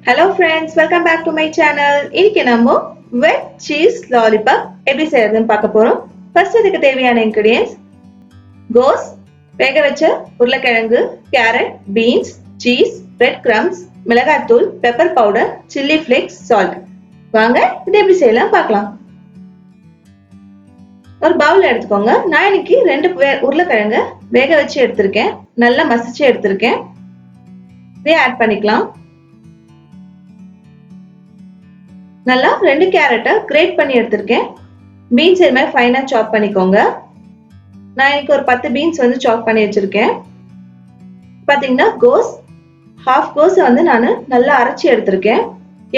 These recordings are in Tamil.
Hello friends, welcome back to my channel. இன்னைக்கு நம்ம Veg Cheese Lollipop எப்படி செய்யறதுன்னு பார்க்க போறோம். ஃபர்ஸ்ட் இதுக்கு தேவையான ingredients கோஸ், வேக வச்ச உருளைக்கிழங்கு, carrot, beans, cheese, bread crumbs, மிளகாய்த்தூள், pepper powder, chilli flakes, salt. வாங்க இது எப்படி செய்யலாம் பார்க்கலாம். ஒரு பவுல் எடுத்துக்கோங்க. நான் இன்னைக்கு 2 உருளைக்கிழங்கு வேக வச்சு எடுத்திருக்கேன். நல்லா மசிச்சு எடுத்திருக்கேன். இதை ஆட் பண்ணிக்கலாம். நல்லா 2 கேரட்டை கிரேட் பண்ணி எடுத்திருக்கேன். பீன்ஸ் இது மாதிரி ஃபைனா சாப் பண்ணிக்கோங்க. நான் இன்னைக்கு ஒரு 10 பீன்ஸ் வந்து சாப் பண்ணி வச்சிருக்கேன். பாத்தீங்கன்னா கோஸ், ஹாஃப் கோஸ் வந்து நான் நல்லா அரைச்சி எடுத்திருக்கேன்.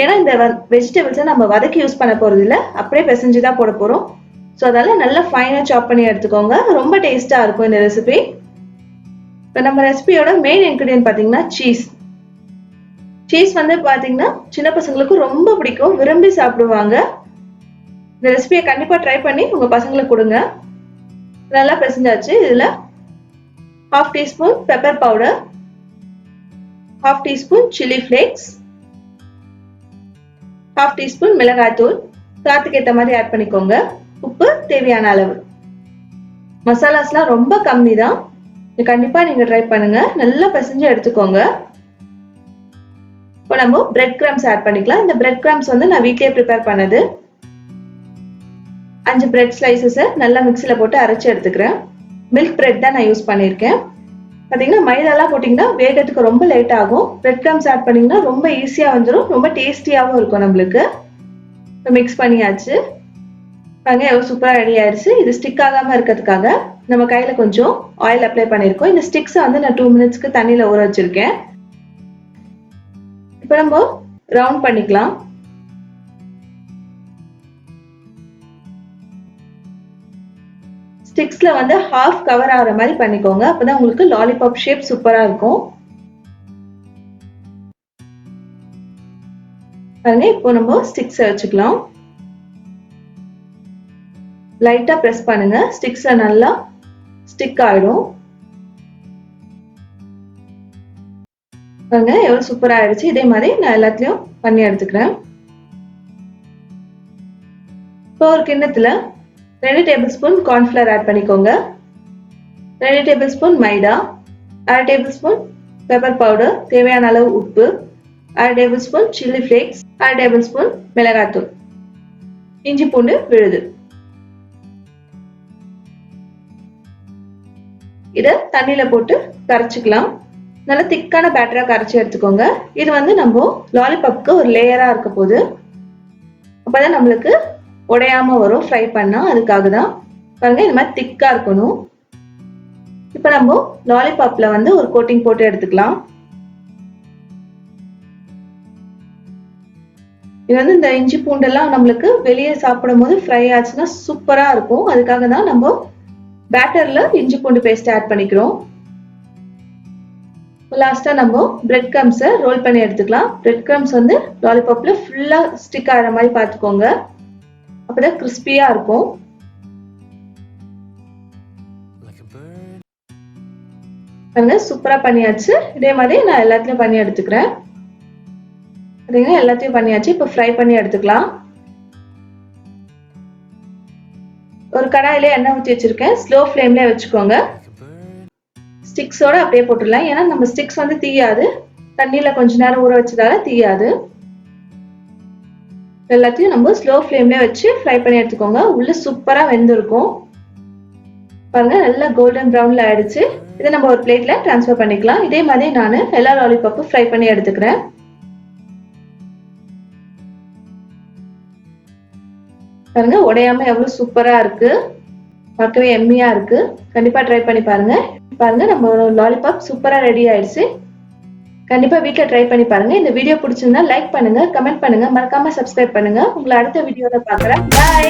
ஏன்னா இந்த வெஜிடபிள்ஸை நம்ம வதக்கி யூஸ் பண்ண போறது இல்லை, அப்படியே பிசைஞ்சு தான் போட போறோம். ஸோ அதனால நல்லா ஃபைனா சாப் பண்ணி எடுத்துக்கோங்க. ரொம்ப டேஸ்டா இருக்கும் இந்த ரெசிபி. இப்போ நம்ம ரெசிபியோட மெயின் இன்கிரிடியன்ட் பாத்தீங்கன்னா சீஸ். சீஸ் வந்து பாத்தீங்கன்னா சின்ன பசங்களுக்கு ரொம்ப பிடிக்கும், விரும்பி சாப்பிடுவாங்க. இந்த ரெசிபியை கண்டிப்பா ட்ரை பண்ணி உங்க பசங்களுக்கு கொடுங்க. நல்லா பிசைஞ்சாச்சு. இதுல 1/2 teaspoon pepper powder, 1/2 teaspoon chilli flakes, 1/2 teaspoon மிளகாய்த்தூள், காரத்துக்கு ஏற்ற மாதிரி ஆட் பண்ணிக்கோங்க. உப்பு தேவையான அளவு. மசாலாஸ்லாம் ரொம்ப கம்மி தான், கண்டிப்பா நீங்க ட்ரை பண்ணுங்க. நல்லா பிசைஞ்சு எடுத்துக்கோங்க. இப்போ நம்ம பிரெட் கிரம்ஸ் ஆட் பண்ணிக்கலாம். இந்த பிரெட் கிரம்ஸ் வந்து நான் வீட்லயே ப்ரிப்பேர் பண்ணது. 5 பிரெட் ஸ்லைசஸ் நல்லா மிக்ஸில போட்டு அரைச்சு எடுத்துக்கிறேன். மில்க் பிரெட் தான் நான் யூஸ் பண்ணியிருக்கேன். பாத்தீங்கன்னா மைதாலாம் போட்டீங்கன்னா வேகத்துக்கு ரொம்ப லேட் ஆகும். பிரெட் கிரம்ஸ் ஆட் பண்ணீங்கன்னா ரொம்ப ஈஸியா வந்துடும், ரொம்ப டேஸ்டியாவும் இருக்கும் நம்மளுக்கு. இப்போ மிக்ஸ் பண்ணியாச்சு. பாருங்க எவ்வளவு சூப்பரா ரெடி ஆயிடுச்சு. இது ஸ்டிக் ஆகாம இருக்கிறதுக்காக நம்ம கையில கொஞ்சம் ஆயில் அப்ளை பண்ணிருக்கோம். இந்த ஸ்டிக்ஸை வந்து நான் 2 மினிட்ஸ்க்கு தண்ணியில ஊற வச்சிருக்கேன். இப்போ நம்ம ரவுண்ட் பண்ணிக்கலாம். ஸ்டிக்ஸ்ல வந்து ஹாஃப் கவர் ஆகிற மாதிரி பண்ணிக்கோங்க. அப்பதான் உங்களுக்கு லாலிபாப் ஷேப் சூப்பரா இருக்கும். பாருங்க இப்போ நம்ம ஸ்டிக்ஸ் வச்சுக்கலாம். லைட்டா பிரஸ் பண்ணுங்க, ஸ்டிக்ஸ்ல நல்லா ஸ்டிக் ஆயிடும். பாருங்க எவ்வளவு சூப்பரா ஆயிடுச்சு. இதே மாதிரி நான் எல்லாத்தையும் பண்ணி எடுத்துக்கிறேன். இப்போ ஒரு கிண்ணத்துல 2 டேபிள் ஸ்பூன் கார்ன்ஃபிளவர் ஆட் பண்ணிக்கோங்க. 2 டேபிள் ஸ்பூன் மைதா, 1/2 டேபிள் ஸ்பூன் பெப்பர் பவுடர், தேவையான அளவு உப்பு, 1/2 table spoon chilli flakes, 1/2 table spoon மிளகாய்த்தூள், இஞ்சி பூண்டு விழுது. இத தண்ணியில போட்டு கரைச்சிக்கலாம். நல்ல திக்கான பேட்டரா கரைச்சி எடுத்துக்கோங்க. இது வந்து நம்ம லாலிபாப்க்கு ஒரு லேயரா இருக்க போது, அப்பதான் நம்மளுக்கு உடையாம வரும் ஃப்ரை பண்ணா. அதுக்காக தான் பாருங்க இந்த மாதிரி திக்கா இருக்கணும். இப்ப நம்ம லாலிபாப்ல வந்து ஒரு கோட்டிங் போட்டு எடுத்துக்கலாம். இது வந்து இந்த இஞ்சி பூண்டெல்லாம் நம்மளுக்கு வெளியே சாப்பிடும் போது ஃப்ரை ஆச்சுன்னா சூப்பரா இருக்கும். அதுக்காக தான் நம்ம பேட்டர்ல இஞ்சி பூண்டு பேஸ்ட் ஆட் பண்ணிக்கிறோம். லாஸ்டா நம்ம பிரெட் கிரம்ஸ் ரோல் பண்ணி எடுத்துக்கலாம். பிரெட் கிரம்ஸ் வந்து லாலிபாப்ல ஃபுல்லா ஸ்டிக் ஆகிற மாதிரி பார்த்துக்கோங்க, அப்பதான் கிறிஸ்பியா இருக்கும். பாருங்க சூப்பரா பண்ணியாச்சு. இதே மாதிரி நான் எல்லாத்தையும் பண்ணி எடுத்துக்கிறேன். எல்லாத்தையும் பண்ணியாச்சு. இப்போ ஃப்ரை பண்ணி எடுத்துக்கலாம். ஒரு கடாயில எண்ணெய் ஊற்றி வச்சிருக்கேன். ஸ்லோ ஃப்ளேம்ல வச்சுக்கோங்க. ஸ்டிக்ஸோட அப்படியே போட்டுடலாம், ஏன்னா நம்ம ஸ்டிக்ஸ் வந்து தீயாது. தண்ணியில கொஞ்ச நேரம் ஊற வச்சதால தீயாது. எல்லாத்தையும் நம்ம ஸ்லோ ஃப்ளேம்ல வச்சு ஃப்ரை பண்ணி எடுத்துக்கோங்க. உள்ள சூப்பரா வெந்திருக்கும். பாருங்க நல்லா கோல்டன் ப்ரௌன்ல ஆயிடுச்சு. இதை நம்ம ஒரு பிளேட்ல டிரான்ஸ்ஃபர் பண்ணிக்கலாம். இதே மாதிரி நான் எல்லா லாலிபாப்பும் ஃப்ரை பண்ணி எடுத்துக்கிறேன். பாருங்க உடையாம எவ்வளவு சூப்பரா இருக்கு, பார்க்கவே எம்மியா இருக்கு. கண்டிப்பா ட்ரை பண்ணி பாருங்க. பாருங்க நம்ம லாலிபாப் சூப்பரா ரெடி ஆயிடுச்சு. கண்டிப்பா வீட்ல ட்ரை பண்ணி பாருங்க. இந்த வீடியோ பிடிச்சிருந்தா லைக் பண்ணுங்க, கமெண்ட் பண்ணுங்க, மறக்காம சப்ஸ்கிரைப் பண்ணுங்க. உங்களை அடுத்த வீடியோல பார்க்கறேன். பை.